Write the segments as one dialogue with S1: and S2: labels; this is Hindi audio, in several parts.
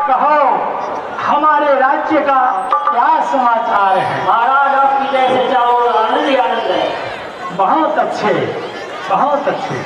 S1: कहो, हमारे राज्य का क्या समाचार है?
S2: महाराज आपकी जैसे चाहो आनंद ही आनंद है।
S1: बहुत अच्छे, बहुत अच्छे।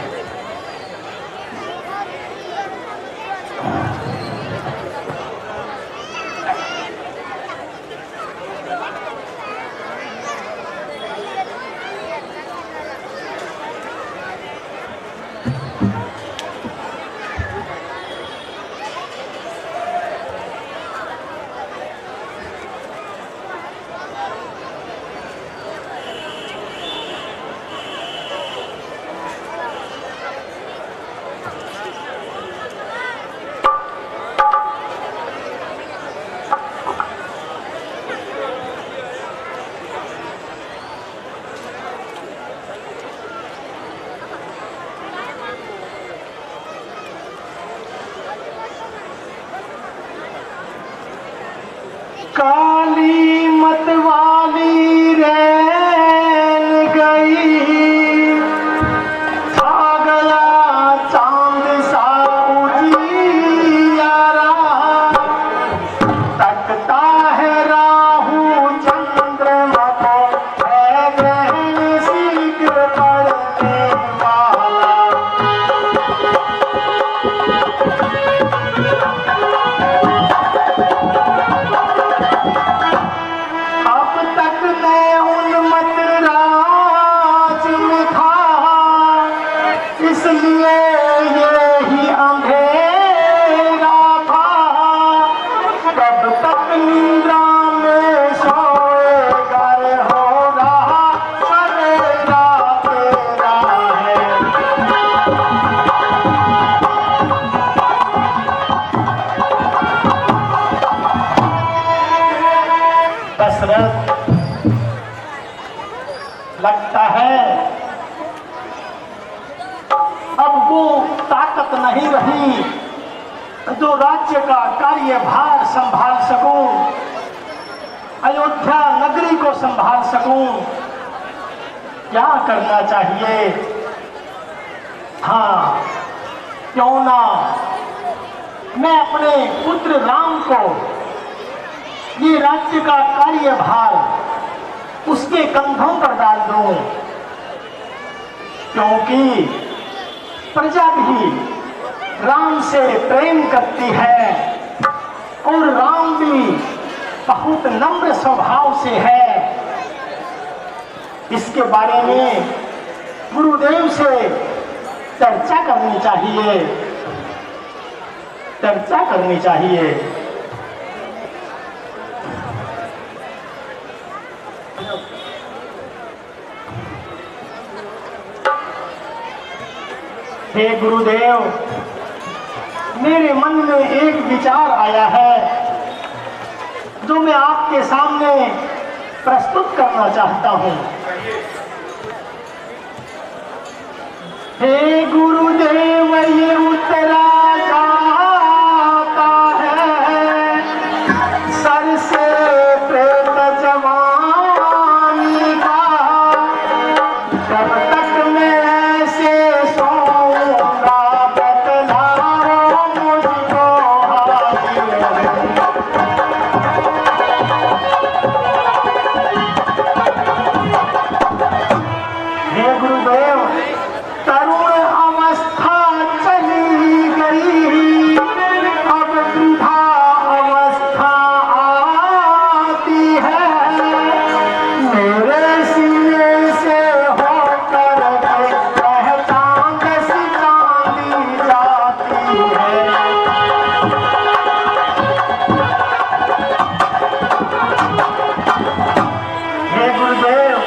S1: काली मतवाली रैन गई, छा गया चांद सा उजियारा, तकता है राहु चंद्रमा को, है ग्रहण शीघ्र पड़ने वाला। लगता है अब वो ताकत नहीं रही जो राज्य का कार्यभार संभाल सकूं, अयोध्या नगरी को संभाल सकूं। क्या करना चाहिए? हाँ, क्यों ना मैं अपने पुत्र राम को ये राज्य का कार्यभार उसके कंधों पर डाल दूं, क्योंकि प्रजा भी राम से प्रेम करती है और राम भी बहुत नम्र स्वभाव से है। इसके बारे में गुरुदेव से चर्चा करनी चाहिए, चर्चा करनी चाहिए। हे गुरुदेव, मेरे मन में एक विचार आया है जो मैं आपके सामने प्रस्तुत करना चाहता हूँ। हे गुरुदेव, ये उतरा जाता है सर से प्रेत जवानी का, जब तक मैं ऐसे सोऊंगा बतलाओ मुझको हे गुरुदेव, तरुण अवस्था चली गई, अब वृद्धा अवस्था आती है, मेरे सीने से होकर पहचान सी चांदी जाती है। हे गुरुदेव,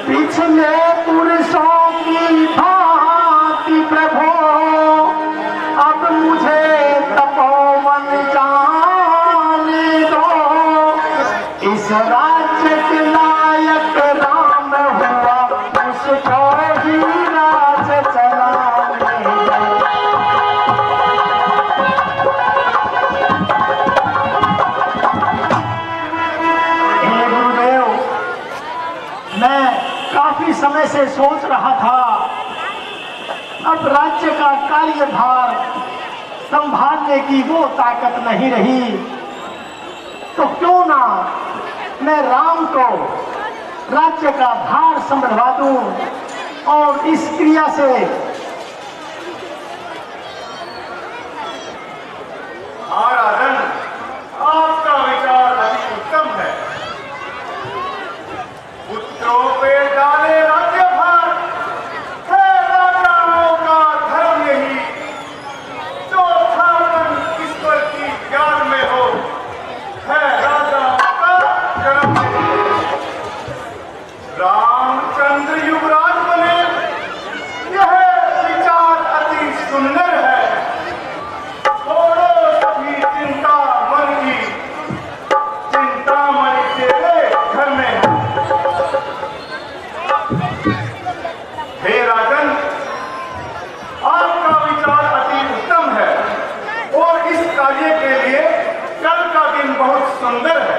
S1: पिछले पुरुषों की भांति प्रभु अब मुझे तपोवन जाने दो, इस राज्य के लायक राम हुआ, उसको ही राज चलाने दो। हे गुरुदेव, मैं काफी समय से सोच रहा था, अब राज्य का कार्यभार संभालने की वो ताकत नहीं रही, तो क्यों ना मैं राम को राज्य का भार संभलवा दूं और इस क्रिया से
S3: राजन, आपका विचार अति उत्तम है। पुत्रों पे डाले राज्यभार है राजाओं का धर्म, यही चौथापन ईश्वर की ज्ञान में हो है राजाओं का जन्म। रामचंद्र युवराज बने, यह विचार अति सुंदर है। छोड़ो सभी चिंता मन की, चिंता मन तेरे घर में है। हे राजन, आपका विचार अति उत्तम है और इस कार्य के लिए कल का दिन बहुत सुंदर है।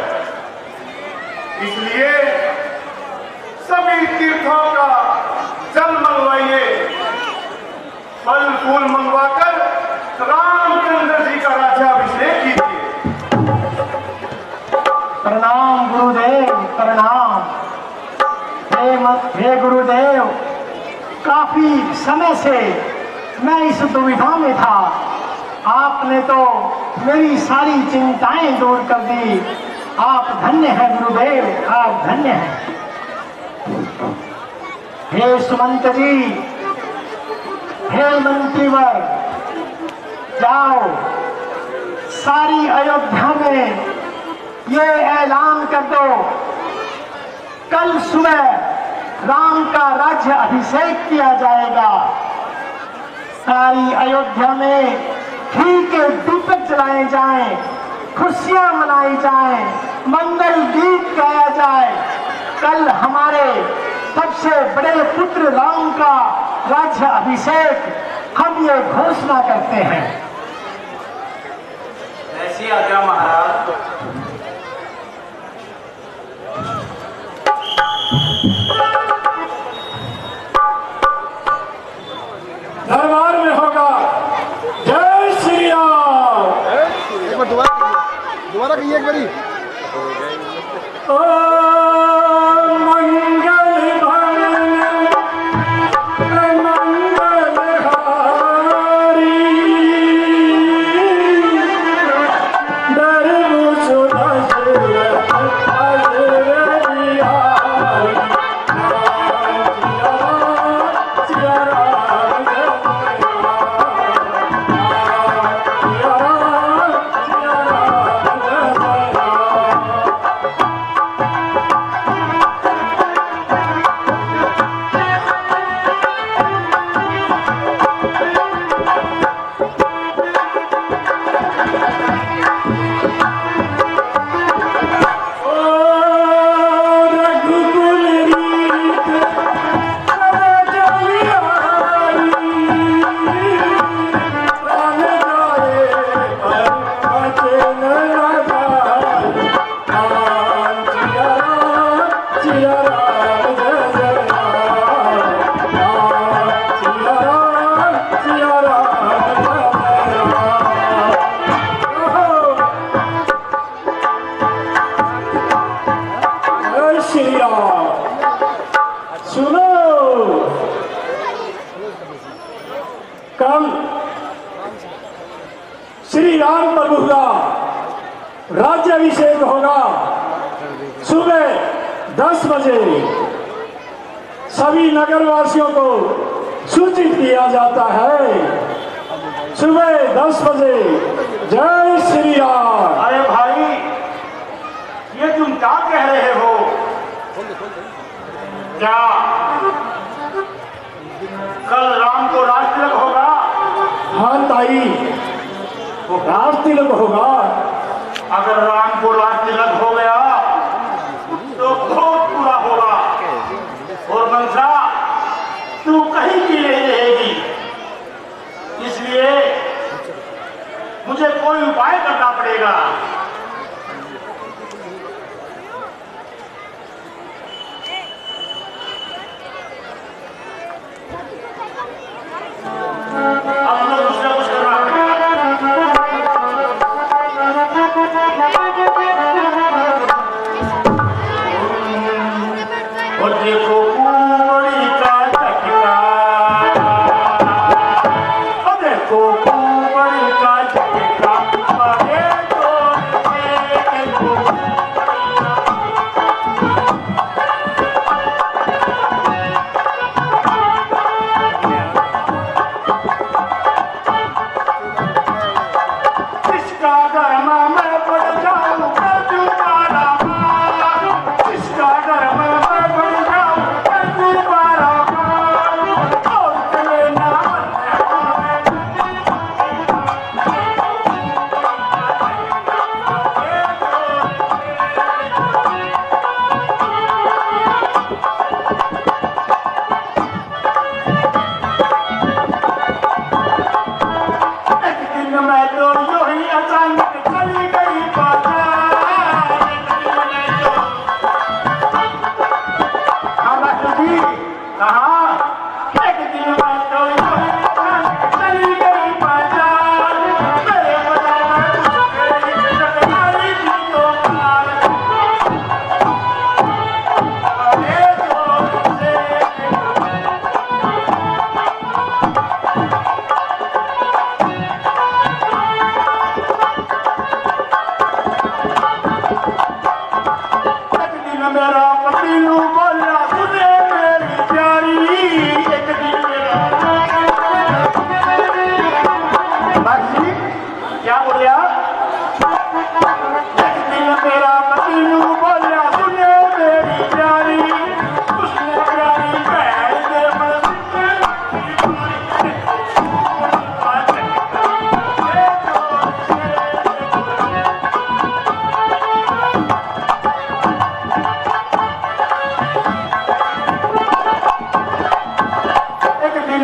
S3: इसलिए सभी तीर्थों का जल मंगवाइए, फल फूल मंगवाकर रामचंद्र जी का राज्याभिषेक कीजिए।
S1: प्रणाम गुरुदेव, प्रणाम। हे गुरुदेव, काफी समय से मैं इस दुविधा में था, आपने तो मेरी सारी चिंताएं दूर कर दी। आप धन्य हैं गुरुदेव, आप धन्य हैं। हे सुमंत जी, हे मंत्रीवर, जाओ सारी अयोध्या में ये ऐलान कर दो, कल सुबह राम का राज्य अभिषेक किया जाएगा। सारी अयोध्या में घी के दीपक जलाए जाएं, खुशियां मनाई जाएं, मंगल गीत गाया जाए। कल हमारे सबसे बड़े पुत्र राम का राज्य अभिषेक हम ये घोषणा करते हैं।
S2: ऐसी आज्ञा महाराज।
S3: दरबार में होगा। जय श्री राम।
S4: एक बार दोबारा कहिए एक बारी।
S3: कल श्री राम प्रभु का राज्याभिषेक होगा। सुबह 10 बजे सभी नगरवासियों को सूचित किया जाता है। सुबह 10 बजे। जय श्री राम।
S1: अरे भाई, ये तुम क्या कह रहे हो? क्या कल राम को राज तिलक होगा?
S3: हाँ ताई, राज तिलक होगा।
S1: अगर राम को राज तिलक हो गया तो बहुत बुरा होगा और मनसा तू कहीं की नहीं रहेगी। इसलिए मुझे कोई उपाय करना पड़ेगा। अब तो दूसरा कुछ करना पड़ेगा।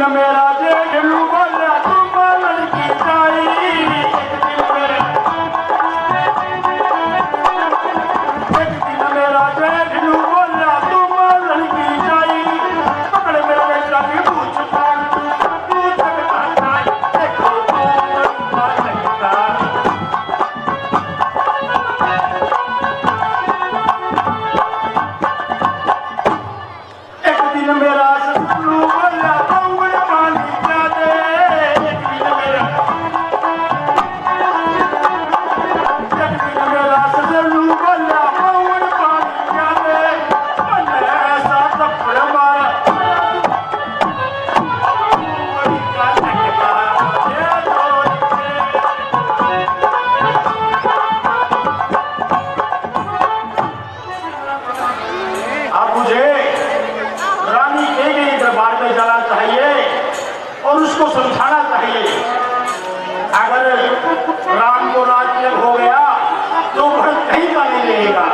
S3: दिन मेरा जेठलू बोला तुम लड़की जाई, एक दिन मेरा जेठलू बोला तुम लड़की जाई, पकड़ मेरे बेटा की पूछता तू सकता देखो कौन सकता। एक दिन मेरा ससुर बोला पंगुड़ पानी पिला दे, एक दिन मेरा ससुर बोला पंगुड़ पानी पिला दे, मैंने ऐसा थप्पड़ मारा बड़ी का लगता ये अब मुझे रानी के दरबार में जाना चाहिए और उसको समझाना चाहिए। अगर राम को राज्य हो गया तो भरत कहीं का नहीं रहेगा।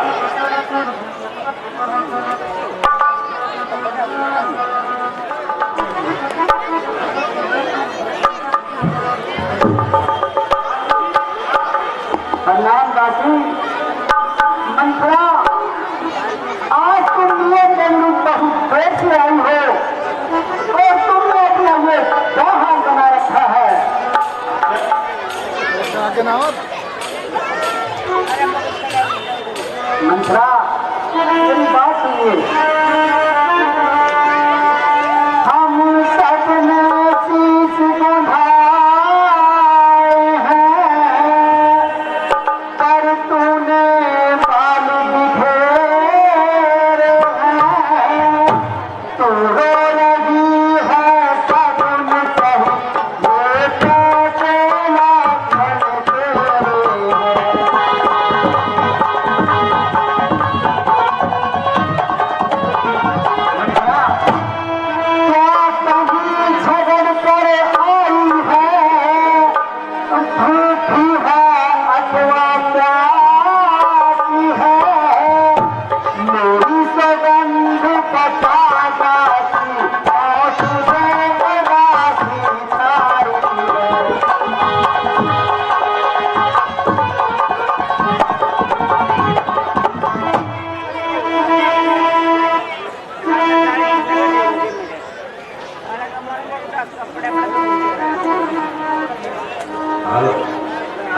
S1: प्रणाम दासी। मंत्रा, आज तुम ये जंगल बहुत देर से आई हो और तुमने अपना ये क्या हाल बना रखा है?
S4: आगे ना और
S1: मंत्रा, मेरी बात सुनिए। हम सपने शीश बंधाए हैं, पर तूने बाल बिखेरे हैं। तू रो रही है सपन सही, ये कैसे लाखन तेरे हैं। क्या कहीं झगड़ कर आई है, भूखी है अथवा प्यासी है। मेरी सौगंध बता दासी, आंसू से उदासी छाई है।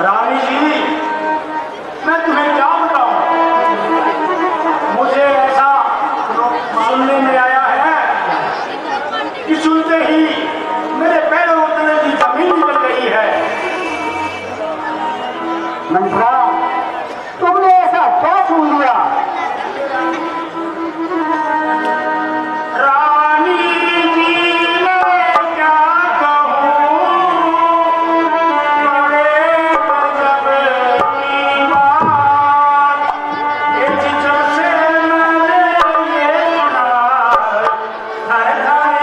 S3: रानी जी, मैं तुम्हें क्या बताऊं, मुझे ऐसा सुनने में आया है कि सुनते ही मेरे पैरों तले की जमीन निकल गई है।
S1: मंत्रा, तुमने ऐसा क्या सुन लिया?
S3: रानी जी मैं क्या कहूँ, बड़े गजब की बात, इस जब से मैंने ये सुना, हर हर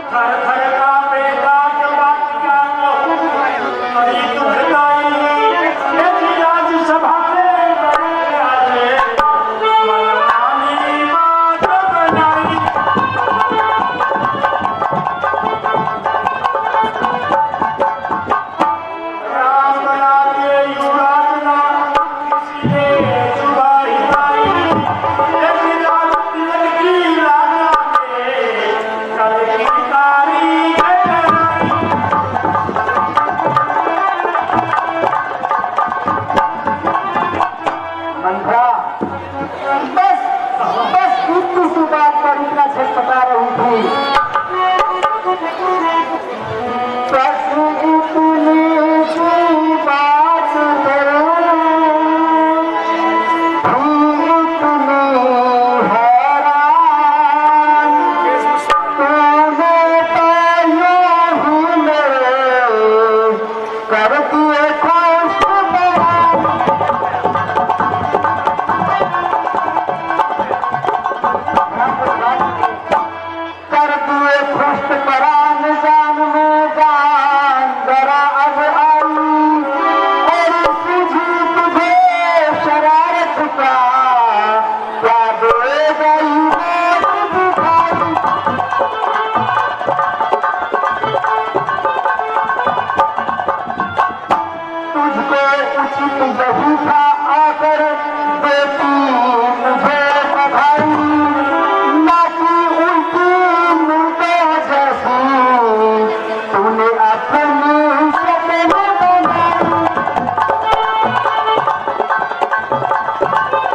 S3: थर थर का बेटा के बात क्या कहूँ, बड़ी दुखदाई ऐसी राज सभा में बड़े आए, मनमानी बात बनाई। राम बना के युवराजना किसी ने जुबाई पाई, ऐसी राज तिलक की राजा ने कल की तारीख बनाई।
S1: मंत्रा, बस बस इतनी सी बात पर इतना छटपटा रही थी। बस इतनी सी बात पर भी इतनी हैरान। तूने तो यूं ही मेरे कर दिए खुश बयान।
S3: है।